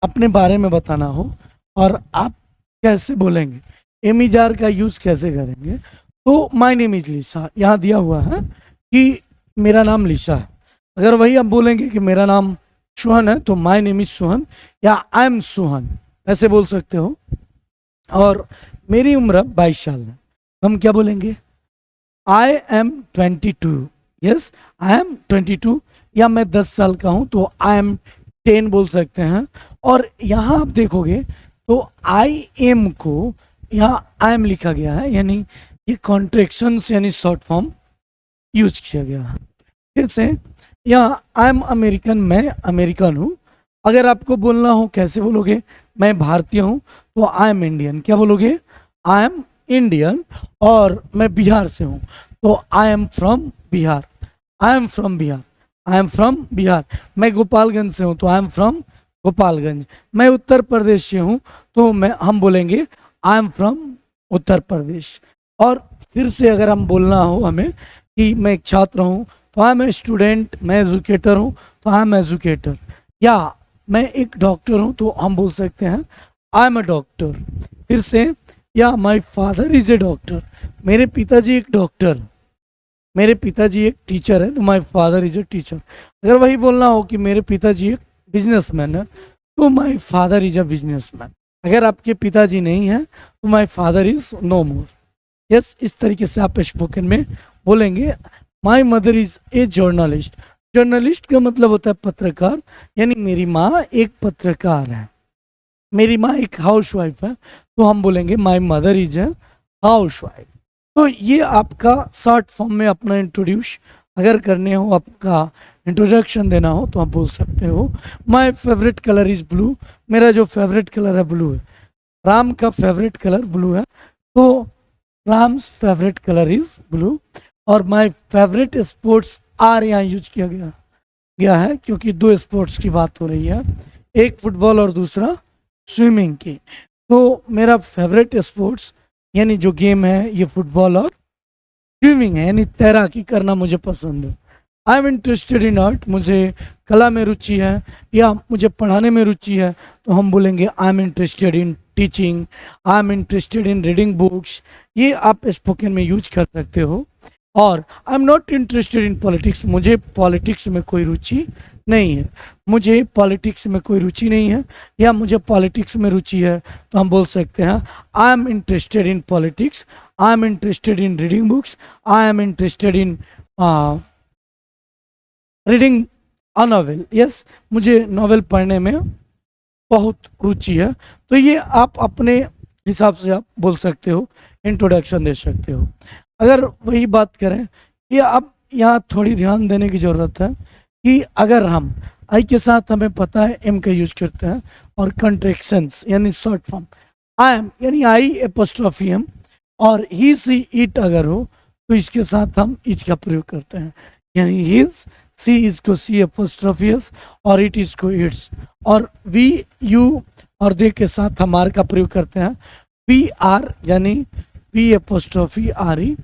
अपने बारे में बताना हो और आप कैसे बोलेंगे, एम इज आर का यूज़ कैसे करेंगे, तो माय नेम इज लिसा यहाँ दिया हुआ है कि मेरा नाम लिसा है। अगर वही आप बोलेंगे कि मेरा नाम सुहन है तो माय नेम इज सुहन या आई एम सुहन ऐसे बोल सकते हो। और मेरी उम्र 22 साल है, हम क्या बोलेंगे, I am 22। Yes, I am 22। या मैं 10 साल का हूं तो आई एम 10 बोल सकते हैं। और यहाँ आप देखोगे तो आई एम को यहाँ आई एम लिखा गया है, यानी ये कॉन्ट्रेक्शंस यानी शॉर्ट फॉर्म यूज किया गया है। फिर से यहाँ आई एम अमेरिकन, मैं अमेरिकन हूँ। अगर आपको बोलना हो कैसे बोलोगे, मैं भारतीय हूँ तो आई एम इंडियन, क्या बोलोगे, आई एम इंडियन। और मैं बिहार से हूँ तो I am from Bihar, I am from Bihar, I am from Bihar. मैं गोपालगंज से हूँ तो आई एम फ्रॉम गोपालगंज। मैं उत्तर प्रदेश से हूँ तो हम बोलेंगे I am from Uttar Pradesh. और फिर से अगर हम बोलना हो हमें कि मैं एक छात्र हूँ तो आई एम ए स्टूडेंट, मैं एजुकेटर हूँ तो आई एम एजुकेटर। या मैं एक डॉक्टर हूँ तो हम बोल सकते हैं आई एम ए डॉक्टर। फिर से, या माई फादर इज ए डॉक्टर, मेरे पिताजी एक डॉक्टर, मेरे पिताजी एक टीचर है तो my father is a teacher. अगर वही बोलना हो कि मेरे पिताजी एक बिजनेसमैन है तो my father is a businessman. अगर आपके पिताजी नहीं है तो my father is no more. Yes, इस तरीके से आप स्पोकन में बोलेंगे। My mother is a journalist, journalist का मतलब होता है पत्रकार, यानी मेरी माँ एक पत्रकार है। मेरी माँ एक हाउस वाइफ है तो हम बोलेंगे my mother is a house wife. तो ये आपका शॉर्ट फॉर्म में अपना इंट्रोड्यूस अगर करने हो, आपका इंट्रोडक्शन देना हो तो आप बोल सकते हो my favourite colour is blue, मेरा जो फेवरेट कलर है ब्लू है। राम का फेवरेट कलर ब्लू है तो Ram's favourite colour is blue. और माई फेवरेट स्पोर्ट्स आर यहाँ यूज किया गया है क्योंकि दो स्पोर्ट्स की बात हो रही है, एक फुटबॉल और दूसरा स्विमिंग की। तो मेरा फेवरेट स्पोर्ट्स यानी जो गेम है ये फुटबॉल और स्विमिंग है, यानी तैराकी करना मुझे पसंद है। I am interested in art, मुझे कला में रुचि है या मुझे पढ़ाने में रुचि है तो हम बोलेंगे I am interested in teaching, I am interested in reading books. ये आप स्पोकन में यूज कर सकते हो। और आई am not interested in politics, मुझे पॉलिटिक्स में कोई रुचि नहीं है, मुझे पॉलिटिक्स में कोई रुचि नहीं है। या मुझे पॉलिटिक्स में रुचि है तो हम बोल सकते हैं I am interested in politics, I am interested in reading books, I am interested in reading a novel. Yes, मुझे नॉवेल पढ़ने में बहुत रुचि है। तो ये आप अपने हिसाब से आप बोल सकते हो, इंट्रोडक्शन दे सकते हो। अगर वही बात करें, ये अब यहाँ थोड़ी ध्यान देने की ज़रूरत है कि अगर हम आई के साथ हमें पता है एम का यूज करते हैं और कंट्रेक्शंस यानी शॉर्ट फॉर्म आई एम यानी आई एपोस्ट्रॉफी एम और ही सी इट अगर हो तो इसके साथ हम इज का प्रयोग करते हैं, यानी हिज, सी इज को सी एपोस्ट्रॉफी एस और इट इज को इट्स। और वी, यू और दे के साथ हम आर का प्रयोग करते हैं, वी आर यानी we apostrophe R E,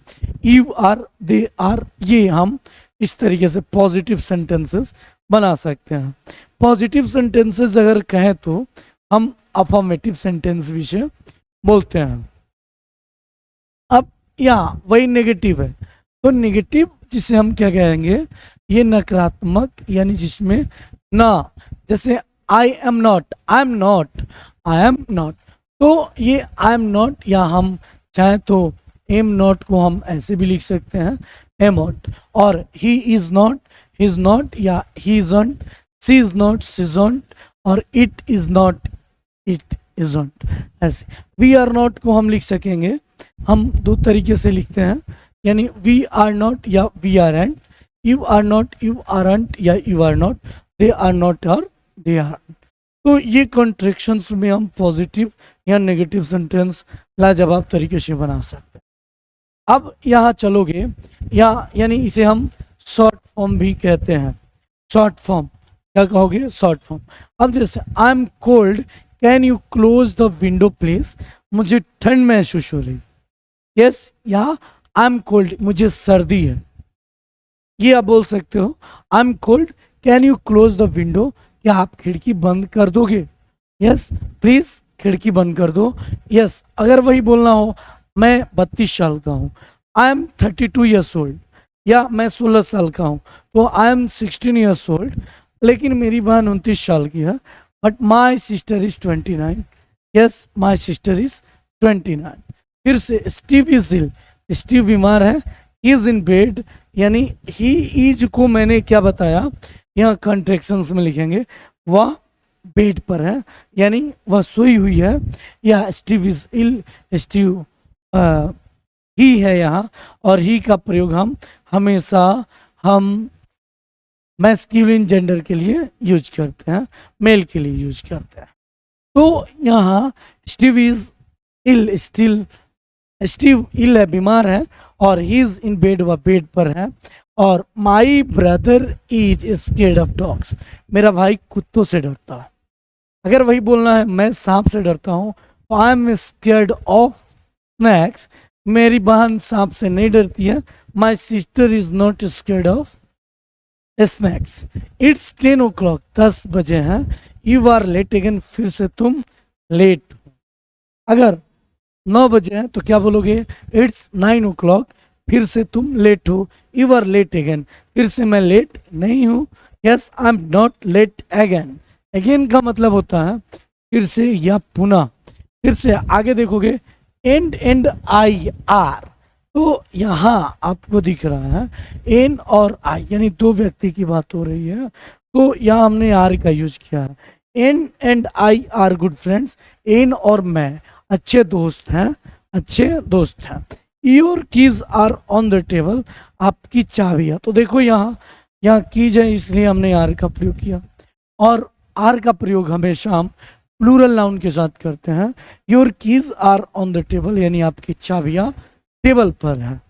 you are, they are. ये हम इस तरीके से पॉजिटिव सेंटेंसेस बना सकते हैं। पॉजिटिव सेंटेंसेस अगर कहें तो हम अफर्मेटिव सेंटेंस भी से बोलते हैं। अब यहाँ वही नेगेटिव है तो नेगेटिव जिसे हम क्या कहेंगे, ये नकारात्मक यानी जिसमें ना, जैसे आई am not, I am not, I am not. तो ये आई एम नॉट या हम चाहे तो एम नॉट को हम ऐसे भी लिख सकते हैं एम नॉट। और he is not, he is not या he isn't, she is not, she isn't. और it is not, it isn't. ऐसे वी आर नॉट को हम लिख सकेंगे, हम दो तरीके से लिखते हैं, यानी वी आर नॉट या we aren't, you are not, you aren't या you are not, they are not और दे आर। तो ये कॉन्ट्रैक्शंस में हम पॉजिटिव या नेगेटिव सेंटेंस लाजवाब तरीके से बना सकते हैं। अब यहाँ चलोगे, या यानी इसे हम शॉर्ट फॉर्म भी कहते हैं। शॉर्ट फॉर्म क्या कहोगे, शॉर्ट फॉर्म। अब जैसे I am cold, can you close the window please, मुझे ठंड महसूस हो रही। यस, या आई एम कोल्ड, मुझे सर्दी है। ये आप बोल सकते हो I am cold, can you close the window, क्या आप खिड़की बंद कर दोगे। यस, प्लीज खिड़की बंद कर दो। यस, अगर वही बोलना हो मैं 32 साल का हूँ, आई एम 32 years old, या मैं 16 साल का हूँ तो आई एम 16 years old, लेकिन मेरी बहन 29 साल की है, but my sister is 29। Yes, my sister is 29। फिर से स्टीव इज इल, स्टीव बीमार है, इज इन बेड, यानी ही इज को मैंने क्या बताया, यहाँ कंट्रेक्शंस में लिखेंगे, वह बेड पर है यानी वह सोई हुई है, या स्टीव इज इल, स्टीव ही है यहाँ, और ही का प्रयोग हम हमेशा हम मैस्कुलिन जेंडर के लिए यूज करते हैं, मेल के लिए यूज करते हैं। तो यहाँ स्टीव इज इल, स्टीव इल है, बीमार है, और ही इज इन बेड, वह बेड पर है, और माई brother is scared of dogs, मेरा भाई कुत्तों से डरता है। अगर वही बोलना है मैं सांप से डरता हूँ तो I am scared of snacks, मेरी बहन सांप से नहीं डरती है, my sister is not scared of snacks. It's 10 o'clock, 10 बजे हैं, यू आर लेट अगेन, फिर से तुम लेट। अगर 9 बजे हैं तो क्या बोलोगे, इट्स 9 o'clock, फिर से तुम लेट हो, यू आर लेट अगेन, फिर से मैं लेट नहीं हूँ, yes I am not let again. Again का मतलब होता है फिर से या पुनः। फिर से आगे देखोगे एंड आई आर, तो यहाँ आपको दिख रहा है एन और आई, यानी दो व्यक्ति की बात हो रही है, तो यहाँ हमने आर का यूज किया है। Ann and I are good friends, Ann और मैं अच्छे दोस्त हैं, अच्छे दोस्त हैं। Your keys are on the table, आपकी चाबियाँ, तो देखो यहाँ कीज है इसलिए हमने आर का प्रयोग किया, और आर का प्रयोग हमेशा हम प्लूरल नाउन के साथ करते हैं। Your keys are on the table, यानी आपकी चाबियाँ टेबल पर है।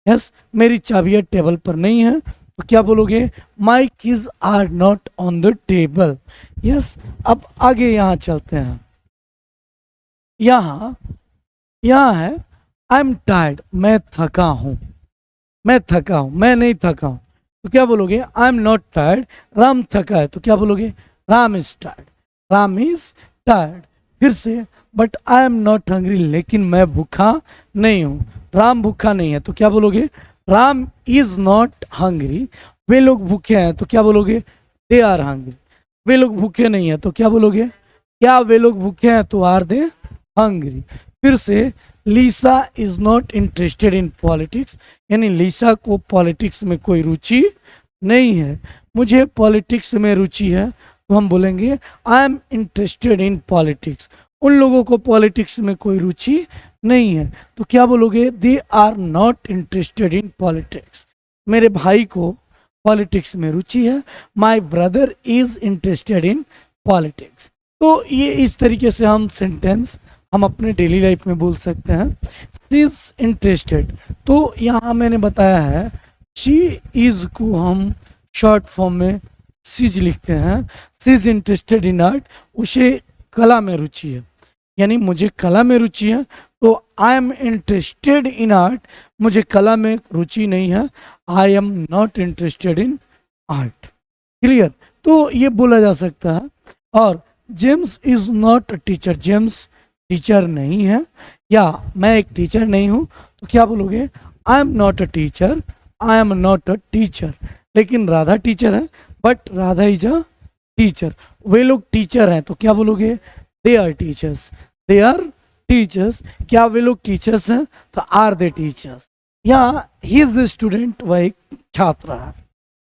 यस, मेरी चाबियाँ टेबल पर नहीं है, तो क्या बोलोगे, my keys are not on the table. Yes, अब आगे यहाँ चलते हैं, यहाँ है आई एम टायर्ड, मैं थका हूँ, मैं थका हूँ, मैं नहीं थका हूँ, तो क्या बोलोगे, I am not tired. Ram थका है, तो क्या बोलोगे, Ram is tired, Ram is tired. फिर से but I am not hungry, लेकिन मैं भूखा नहीं हूँ, राम भूखा नहीं है, तो क्या बोलोगे, राम इज नॉट हंग्री। वे लोग भूखे हैं, तो क्या बोलोगे, दे आर हंग्री। वे लोग भूखे नहीं है, तो क्या बोलोगे, क्या वे लोग भूखे हैं, तो आर दे हंग्री। फिर से Lisa is not interested in politics, यानी लीसा को पॉलिटिक्स में कोई रुचि नहीं है। मुझे पॉलिटिक्स में रुचि है, तो हम बोलेंगे I am interested in politics. उन लोगों को पॉलिटिक्स में कोई रुचि नहीं है, तो क्या बोलोगे, they are not interested in politics. मेरे भाई को पॉलिटिक्स में रुचि है, my brother is interested in politics. तो ये इस तरीके से हम सेंटेंस हम अपने डेली लाइफ में बोल सकते हैं। शी इज इंटरेस्टेड, तो यहाँ मैंने बताया है शी इज को हम शॉर्ट फॉर्म में सीज लिखते हैं। She is interested in art, उसे कला में रुचि है, यानी मुझे कला में रुचि है, तो I am interested in art, मुझे कला में रुचि नहीं है, आई am not interested in art. Clear, तो ये बोला जा सकता है। और James is not a teacher, James teacher नहीं है, या मैं एक टीचर नहीं हूँ, तो क्या बोलोगे, I am not a teacher, I am not a teacher. लेकिन राधा टीचर है, but Radha is a teacher. वे लोग टीचर हैं, तो क्या बोलोगे, they are teachers, they are teachers. क्या वे लोग टीचर्स हैं, तो आर दे टीचर्स। या ही इज ए स्टूडेंट, वह एक छात्र है,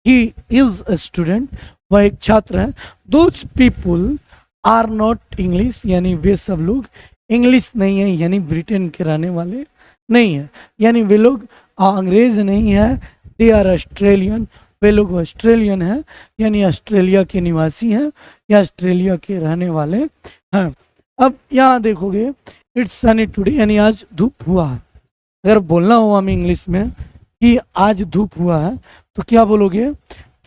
ही इज अ स्टूडेंट, वह एक छात्र है। Those people are not English, यानी वे सब लोग इंग्लिश नहीं है, यानी ब्रिटेन के रहने वाले नहीं है, यानी वे लोग अंग्रेज नहीं है। दे आर ऑस्ट्रेलियन, वे लोग ऑस्ट्रेलियन हैं, यानी ऑस्ट्रेलिया के निवासी हैं या ऑस्ट्रेलिया के रहने वाले हैं। अब यहाँ देखोगे इट्स सनी टुडे, यानी आज धूप हुआ है। अगर बोलना हो हमें इंग्लिश में कि आज धूप हुआ है, तो क्या बोलोगे,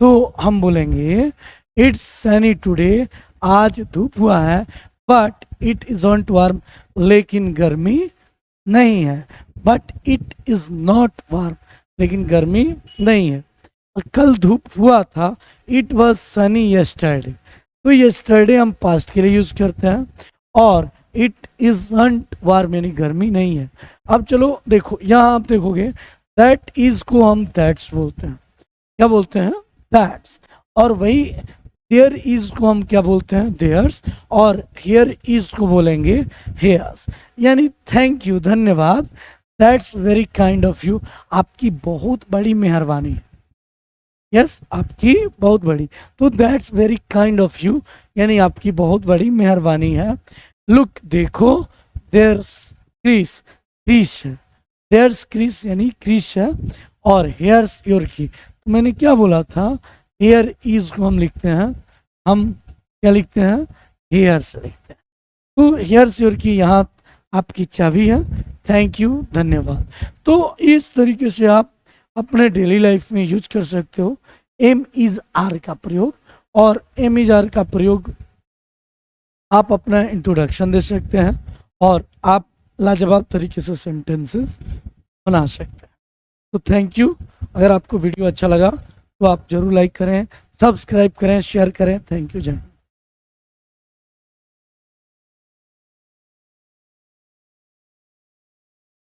तो हम बोलेंगे इट्स सनी टुडे, आज धूप हुआ है, but it is not warm, लेकिन गर्मी नहीं है। But it is not warm, लेकिन गर्मी नहीं है। कल धूप हुआ था, इट वॉज सनी यस्टरडे, तो यस्टरडे हम पास्ट के लिए यूज करते हैं, और इट इजंट वार्म यानी गर्मी नहीं है। अब चलो देखो, यहाँ आप देखोगे दैट इज को हम दैट्स बोलते हैं, क्या बोलते हैं, दैट्स। और वही देयर इज को हम क्या बोलते हैं, देयर्स। और हियर इज को बोलेंगे हेयर्स। यानी थैंक यू, धन्यवाद, that's very kind of you, आपकी बहुत बड़ी मेहरबानी है। यस, आपकी बहुत बड़ी, तो that's very kind of you यानी आपकी बहुत बड़ी मेहरबानी है। लुक, देखो, देयर्स क्रिस, क्रिश है, देयर्स क्रिस यानी क्रिश है, और हेयर्स योर की। तो मैंने क्या बोला था, हेयर इज को हम लिखते हैं, हम क्या लिखते हैं, हेयर्स लिखते हैं। तो हेयर्स योर की यहाँ आपकी चाबी है, थैंक यू, धन्यवाद। तो इस तरीके से आप अपने डेली लाइफ में यूज कर सकते हो एम इज आर का प्रयोग। और एम इज आर का प्रयोग आप अपना इंट्रोडक्शन दे सकते हैं, और आप लाजवाब तरीके से सेंटेंसेस बना सकते हैं। तो थैंक यू। अगर आपको वीडियो अच्छा लगा तो आप जरूर लाइक करें, सब्सक्राइब करें, शेयर करें। थैंक यू, जय हिंद।